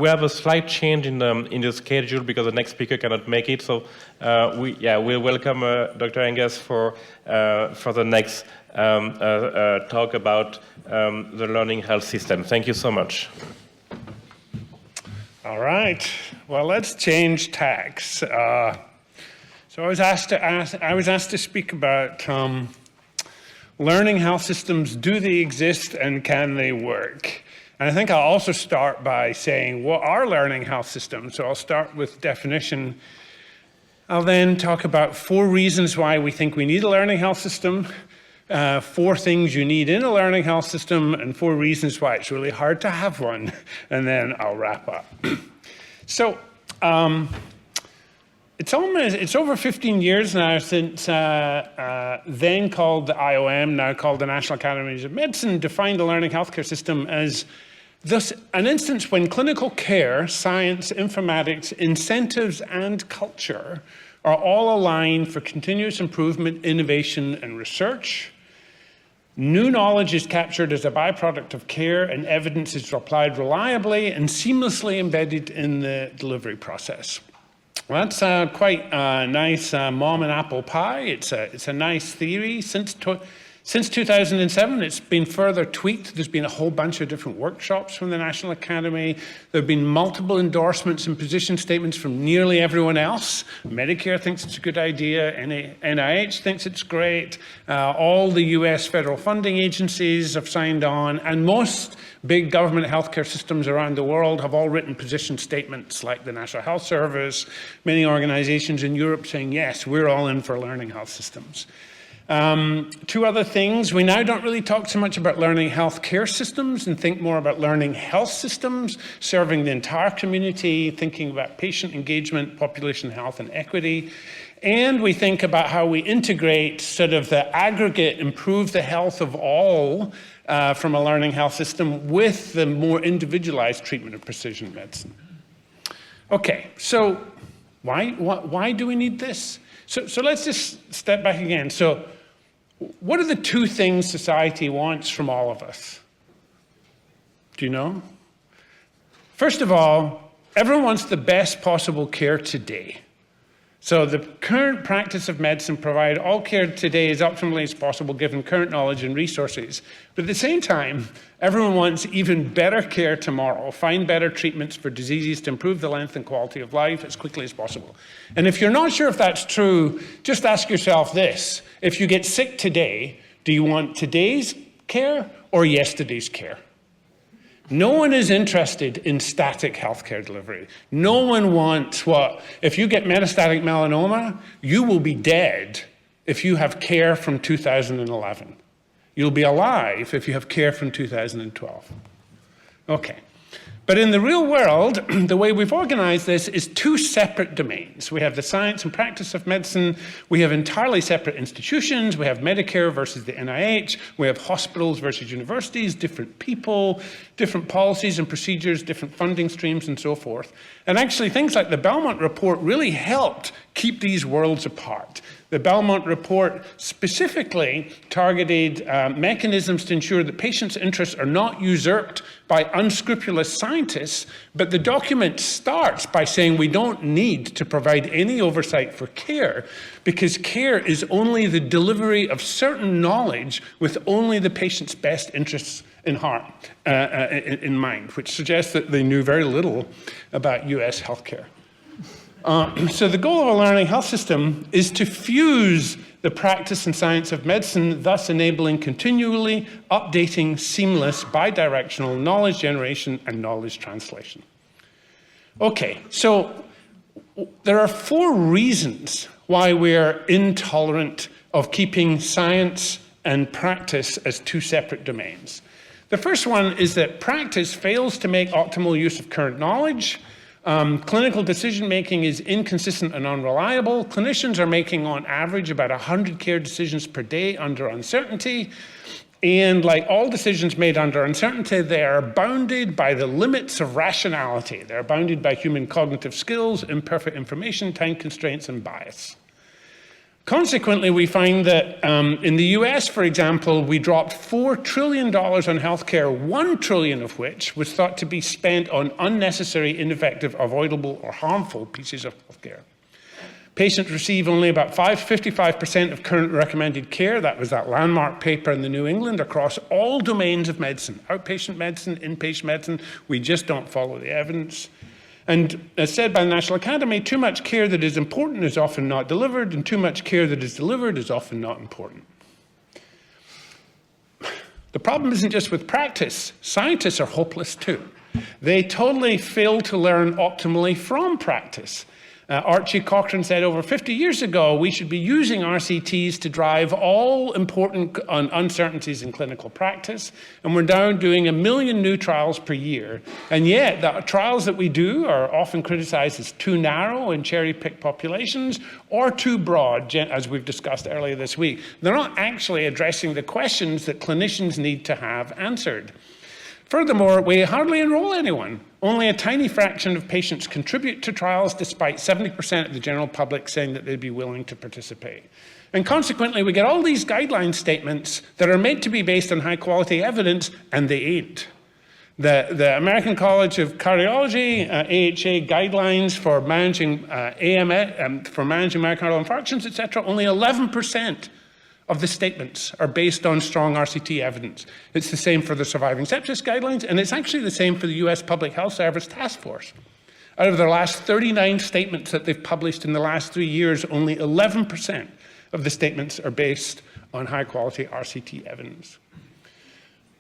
We have a slight change in the schedule because the next speaker cannot make it. So we'll welcome Dr. Angus for the next talk about the learning health system. Thank you so much. All right. Well, let's change tacks. So I was asked to speak about learning health systems. Do they exist and can they work? And I think I'll also start by saying, what are learning health systems? So I'll start with definition. I'll then talk about 4 reasons why we think we need a learning health system, 4 things you need in a learning health system, and 4 reasons why it's really hard to have one. And then I'll wrap up. So it's over 15 years now since then called the IOM, now called the National Academies of Medicine, defined the learning healthcare system as thus an instance when clinical care, science, informatics, incentives, and culture are all aligned for continuous improvement, innovation, and research. New knowledge is captured as a byproduct of care, and evidence is applied reliably and seamlessly embedded in the delivery process. Well, that's quite a nice mom and apple pie. It's a nice theory. Since 2007, it's been further tweaked. There's been a whole bunch of different workshops from the National Academy. There have been multiple endorsements and position statements from nearly everyone else. Medicare thinks it's a good idea. NIH thinks it's great. All the US federal funding agencies have signed on. And most big government healthcare systems around the world have all written position statements, like the National Health Service, many organizations in Europe saying, yes, we're all in for learning health systems. 2 other things. We now don't really talk so much about learning health care systems and think more about learning health systems, serving the entire community, thinking about patient engagement, population health, and equity. And we think about how we integrate sort of the aggregate, improve the health of all from a learning health system with the more individualized treatment of precision medicine. Okay, so why do we need this? So let's just step back again. So what are the 2 things society wants from all of us? Do you know? First of all, everyone wants the best possible care today. So the current practice of medicine provide all care today as optimally as possible given current knowledge and resources. But at the same time, everyone wants even better care tomorrow, find better treatments for diseases to improve the length and quality of life as quickly as possible. And if you're not sure if that's true, just ask yourself this. If you get sick today, do you want today's care or yesterday's care? No one is interested in static healthcare delivery. No one wants if you get metastatic melanoma, you will be dead if you have care from 2011. You'll be alive if you have care from 2012. Okay. But in the real world, the way we've organized this is 2 separate domains. We have the science and practice of medicine. We have entirely separate institutions. We have Medicare versus the NIH. We have hospitals versus universities, different people, different policies and procedures, different funding streams, and so forth. And actually, things like the Belmont Report really helped keep these worlds apart. The Belmont Report specifically targeted mechanisms to ensure that patients' interests are not usurped by unscrupulous scientists, but the document starts by saying we don't need to provide any oversight for care because care is only the delivery of certain knowledge with only the patient's best interests in mind, which suggests that they knew very little about US healthcare. So the goal of a learning health system is to fuse the practice and science of medicine, thus enabling continually updating, seamless, bidirectional knowledge generation and knowledge translation. Okay, so there are 4 reasons why we're intolerant of keeping science and practice as 2 separate domains. The first one is that practice fails to make optimal use of current knowledge. Clinical decision-making is inconsistent and unreliable. Clinicians are making, on average, about 100 care decisions per day under uncertainty. And like all decisions made under uncertainty, they are bounded by the limits of rationality. They're bounded by human cognitive skills, imperfect information, time constraints, and bias. Consequently, we find that in the US, for example, we dropped $4 trillion on healthcare, $1 trillion of which was thought to be spent on unnecessary, ineffective, avoidable, or harmful pieces of healthcare. Patients receive only about 55% of current recommended care. That was that landmark paper in the New England across all domains of medicine, outpatient medicine, inpatient medicine. We just don't follow the evidence. And as said by the National Academy, too much care that is important is often not delivered, and too much care that is delivered is often not important. The problem isn't just with practice. Scientists are hopeless too. They totally fail to learn optimally from practice. Archie Cochrane said over 50 years ago, we should be using RCTs to drive all important uncertainties in clinical practice. And we're now doing 1 million new trials per year. And yet, the trials that we do are often criticized as too narrow in cherry-picked populations or too broad, as we've discussed earlier this week. They're not actually addressing the questions that clinicians need to have answered. Furthermore, we hardly enroll anyone. Only a tiny fraction of patients contribute to trials, despite 70% of the general public saying that they'd be willing to participate. And consequently, we get all these guideline statements that are meant to be based on high-quality evidence, and they ain't. The American College of Cardiology, AHA guidelines for managing for managing myocardial infarctions, etc., only 11% of the statements are based on strong RCT evidence. It's the same for the surviving sepsis guidelines, and it's actually the same for the US Public Health Service Task Force. Out of their last 39 statements that they've published in the last 3 years, only 11% of the statements are based on high-quality RCT evidence.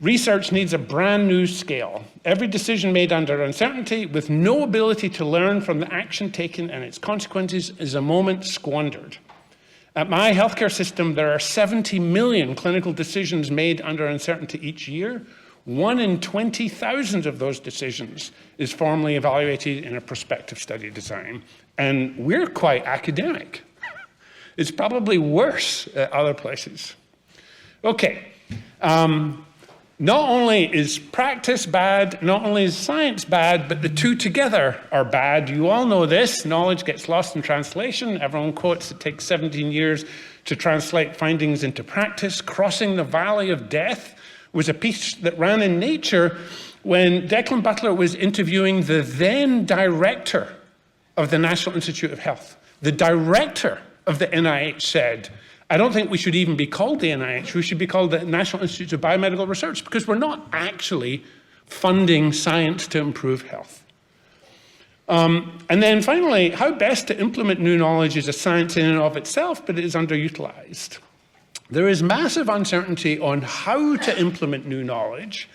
Research needs a brand new scale. Every decision made under uncertainty with no ability to learn from the action taken and its consequences is a moment squandered. At my healthcare system, there are 70 million clinical decisions made under uncertainty each year. 1 in 20,000 of those decisions is formally evaluated in a prospective study design. And we're quite academic. It's probably worse at other places. Okay. Not only is practice bad, not only is science bad, but the two together are bad. You all know this. Knowledge gets lost in translation. Everyone quotes it takes 17 years to translate findings into practice. Crossing the Valley of Death was a piece that ran in Nature when Declan Butler was interviewing the then director of the National Institute of Health. The director of the NIH said, I don't think we should even be called the NIH. We should be called the National Institute of Biomedical Research, because we're not actually funding science to improve health. And then finally, how best to implement new knowledge is a science in and of itself, but it is underutilized. There is massive uncertainty on how to implement new knowledge.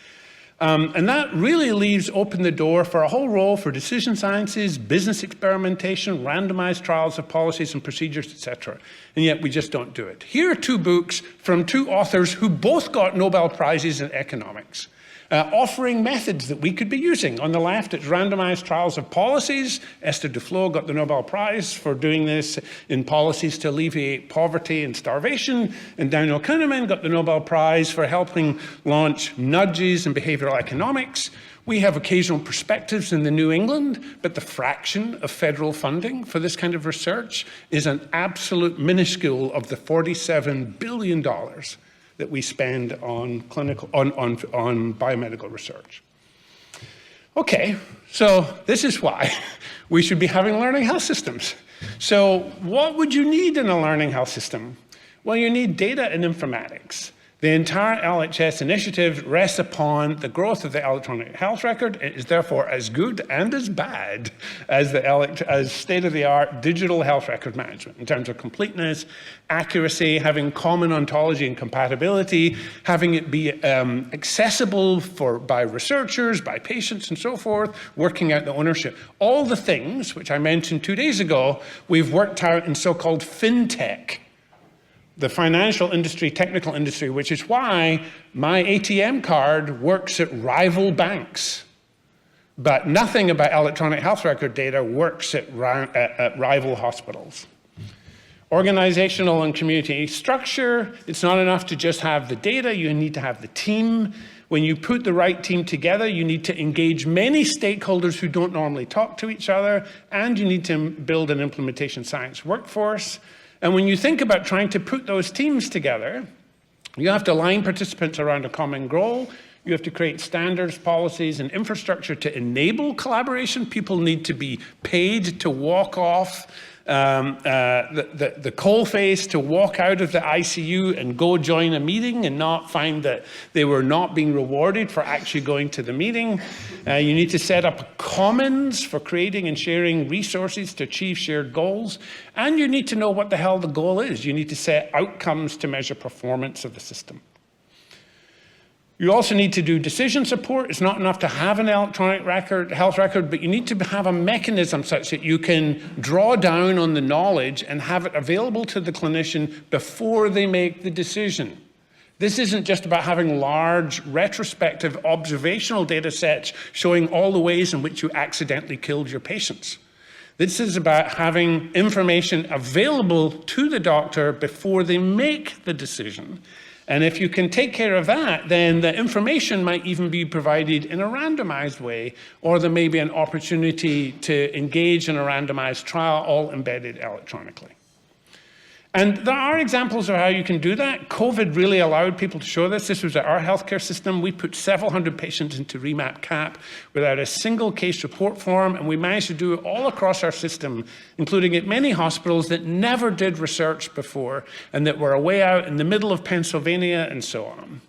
And that really leaves open the door for a whole role for decision sciences, business experimentation, randomized trials of policies and procedures, etc. And yet we just don't do it. Here are 2 books from 2 authors who both got Nobel Prizes in economics, offering methods that we could be using. On the left, it's randomized trials of policies. Esther Duflo got the Nobel Prize for doing this in policies to alleviate poverty and starvation. And Daniel Kahneman got the Nobel Prize for helping launch nudges in behavioral economics. We have occasional perspectives in the New England, but the fraction of federal funding for this kind of research is an absolute minuscule of the $47 billion that we spend on biomedical research. Okay, so this is why we should be having learning health systems. So what would you need in a learning health system? Well, you need data and informatics. The entire LHS initiative rests upon the growth of the electronic health record. It is therefore as good and as bad as state-of-the-art digital health record management in terms of completeness, accuracy, having common ontology and compatibility, having it be accessible by researchers, by patients, and so forth, working out the ownership. All the things which I mentioned 2 days ago, we've worked out in so-called fintech, the financial industry, technical industry, which is why my ATM card works at rival banks. But nothing about electronic health record data works at rival hospitals. Organizational and community structure, it's not enough to just have the data, you need to have the team. When you put the right team together, you need to engage many stakeholders who don't normally talk to each other, and you need to build an implementation science workforce. And when you think about trying to put those teams together, you have to align participants around a common goal. You have to create standards, policies, and infrastructure to enable collaboration. People need to be paid to walk off the coalface, to walk out of the ICU and go join a meeting and not find that they were not being rewarded for actually going to the meeting. You need to set up commons for creating and sharing resources to achieve shared goals. And you need to know what the hell the goal is. You need to set outcomes to measure performance of the system. You also need to do decision support. It's not enough to have an electronic health record, but you need to have a mechanism such that you can draw down on the knowledge and have it available to the clinician before they make the decision. This isn't just about having large retrospective observational data sets showing all the ways in which you accidentally killed your patients. This is about having information available to the doctor before they make the decision. And if you can take care of that, then the information might even be provided in a randomized way, or there may be an opportunity to engage in a randomized trial, all embedded electronically. And there are examples of how you can do that. COVID really allowed people to show this. This was at our healthcare system. We put several hundred patients into REMAP-CAP without a single case report form, and we managed to do it all across our system, including at many hospitals that never did research before and that were away out in the middle of Pennsylvania and so on.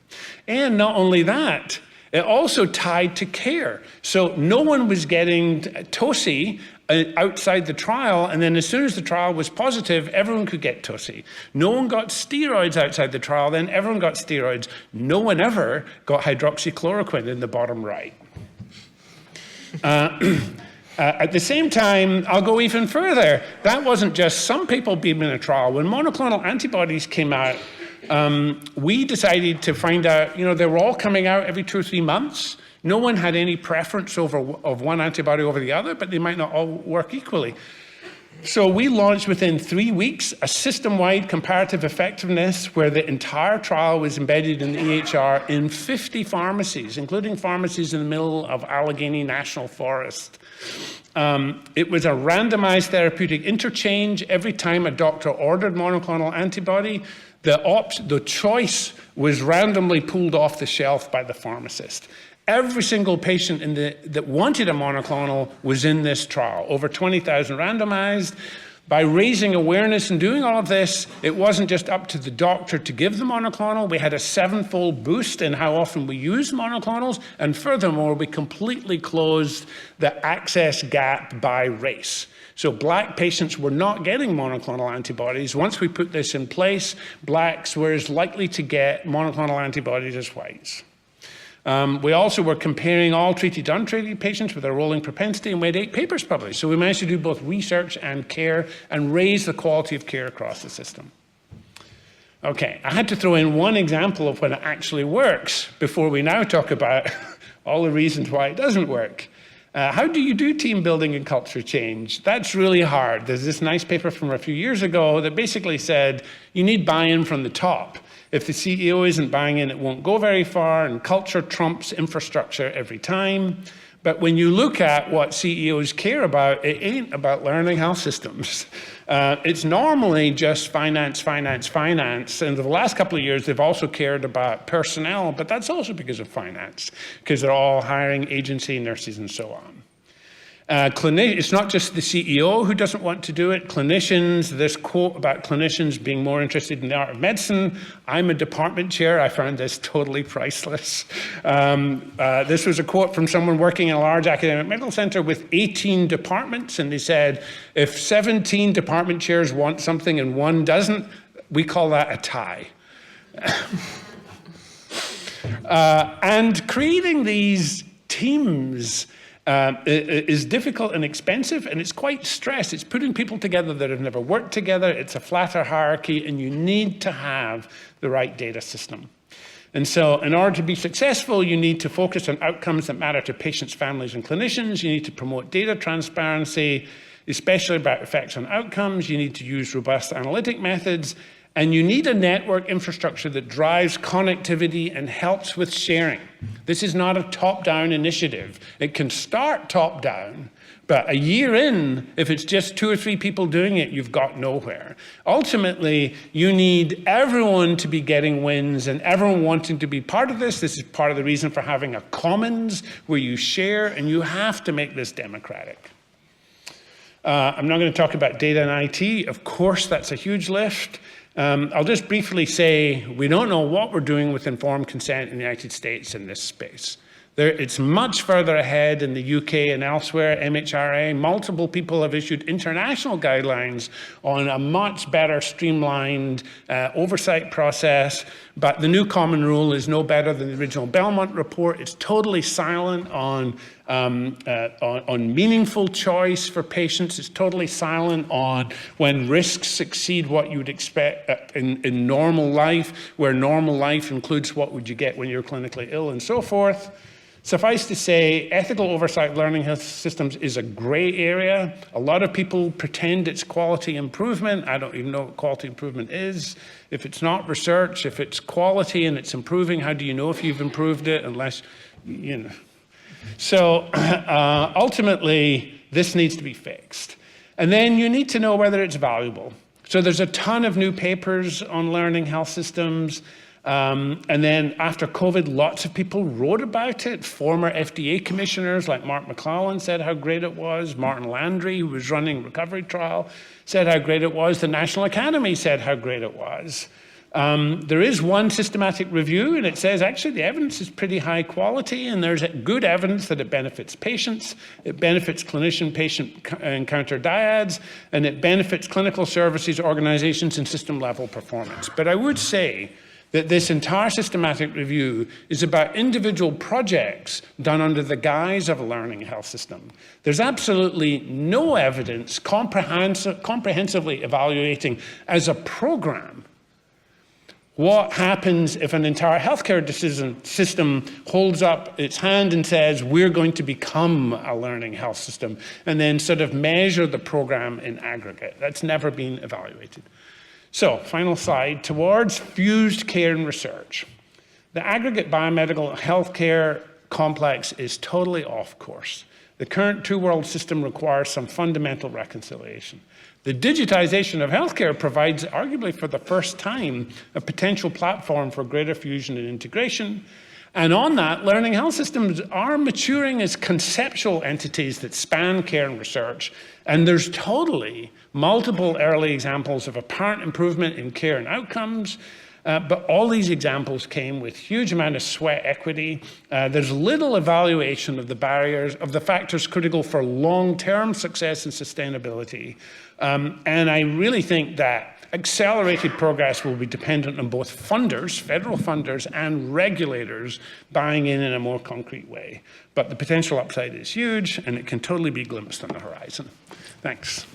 And not only that, it also tied to care. So no one was getting TOSI outside the trial, and then as soon as the trial was positive, everyone could get TOSI. No one got steroids outside the trial, then everyone got steroids. No one ever got hydroxychloroquine in the bottom right. At the same time, I'll go even further. That wasn't just some people being in a trial. When monoclonal antibodies came out, we decided to find out, they were all coming out every 2 or 3 months. No one had any preference of one antibody over the other, but they might not all work equally. So we launched within 3 weeks a system-wide comparative effectiveness where the entire trial was embedded in the EHR in 50 pharmacies, including pharmacies in the middle of Allegheny National Forest. It was a randomized therapeutic interchange. Every time a doctor ordered monoclonal antibody, the choice was randomly pulled off the shelf by the pharmacist. Every single patient that wanted a monoclonal was in this trial, over 20,000 randomized. By raising awareness and doing all of this, it wasn't just up to the doctor to give the monoclonal. We had a 7-fold boost in how often we use monoclonals, and furthermore, we completely closed the access gap by race. So Black patients were not getting monoclonal antibodies. Once we put this in place, Blacks were as likely to get monoclonal antibodies as whites. We also were comparing all treated to untreated patients with a rolling propensity, and we had 8 papers published. So we managed to do both research and care and raise the quality of care across the system. Okay, I had to throw in one example of when it actually works before we now talk about all the reasons why it doesn't work. How do you do team building and culture change? That's really hard. There's this nice paper from a few years ago that basically said you need buy-in from the top. If the CEO isn't buying in, it won't go very far, and culture trumps infrastructure every time. But when you look at what CEOs care about, it ain't about learning health systems. It's normally just finance, finance, finance. And the last couple of years, they've also cared about personnel, but that's also because of finance, because they're all hiring agency nurses and so on. It's not just the CEO who doesn't want to do it. Clinicians, this quote about clinicians being more interested in the art of medicine. I'm a department chair. I found this totally priceless. This was a quote from someone working in a large academic medical center with 18 departments, and they said, if 17 department chairs want something and one doesn't, we call that a tie. And creating these teams is difficult and expensive, and it's quite stressed. It's putting people together that have never worked together. It's a flatter hierarchy, and you need to have the right data system. And so in order to be successful, you need to focus on outcomes that matter to patients, families, and clinicians. You need to promote data transparency, especially about effects on outcomes. You need to use robust analytic methods. And you need a network infrastructure that drives connectivity and helps with sharing. This is not a top-down initiative. It can start top-down, But a year in, if it's just 2 or 3 people doing it, you've got nowhere. Ultimately, you need everyone to be getting wins and everyone wanting to be part of this. This is part of the reason for having a commons where you share, and you have to make this democratic. I'm not going to talk about data and IT. Of course, that's a huge lift. I'll just briefly say we don't know what we're doing with informed consent in the United States in this space. It's much further ahead in the UK and elsewhere, MHRA. Multiple people have issued international guidelines on a much better streamlined oversight process, but the new common rule is no better than the original Belmont report. It's totally silent on meaningful choice for patients. It's totally silent on when risks exceed what you would expect in normal life, where normal life includes what would you get when you're clinically ill and so forth. Suffice to say, ethical oversight of learning health systems is a gray area. A lot of people pretend it's quality improvement. I don't even know what quality improvement is. If it's not research, if it's quality and it's improving, how do you know if you've improved it unless, you know. So ultimately, this needs to be fixed. And then you need to know whether it's valuable. So there's a ton of new papers on learning health systems. And then after COVID, lots of people wrote about it. Former FDA commissioners like Mark McClellan said how great it was. Martin Landry, who was running Recovery Trial, said how great it was. The National Academy said how great it was. There is one systematic review, and it says actually the evidence is pretty high quality, and there's good evidence that it benefits patients, it benefits clinician-patient encounter dyads, and it benefits clinical services, organizations, and system-level performance. But I would say that this entire systematic review is about individual projects done under the guise of a learning health system. There's absolutely no evidence comprehensively evaluating as a program what happens if an entire healthcare system holds up its hand and says, we're going to become a learning health system, and then sort of measure the program in aggregate. That's never been evaluated. So, final slide, towards fused care and research. The aggregate biomedical healthcare complex is totally off course. The current two-world system requires some fundamental reconciliation. The digitization of healthcare provides, arguably for the first time, a potential platform for greater fusion and integration. And on that, learning health systems are maturing as conceptual entities that span care and research. And there's totally multiple early examples of apparent improvement in care and outcomes. But all these examples came with huge amount of sweat equity. There's little evaluation of the barriers, of the factors critical for long-term success and sustainability. And I really think that accelerated progress will be dependent on both funders, federal funders, and regulators buying in a more concrete way. But the potential upside is huge, and it can totally be glimpsed on the horizon. Thanks.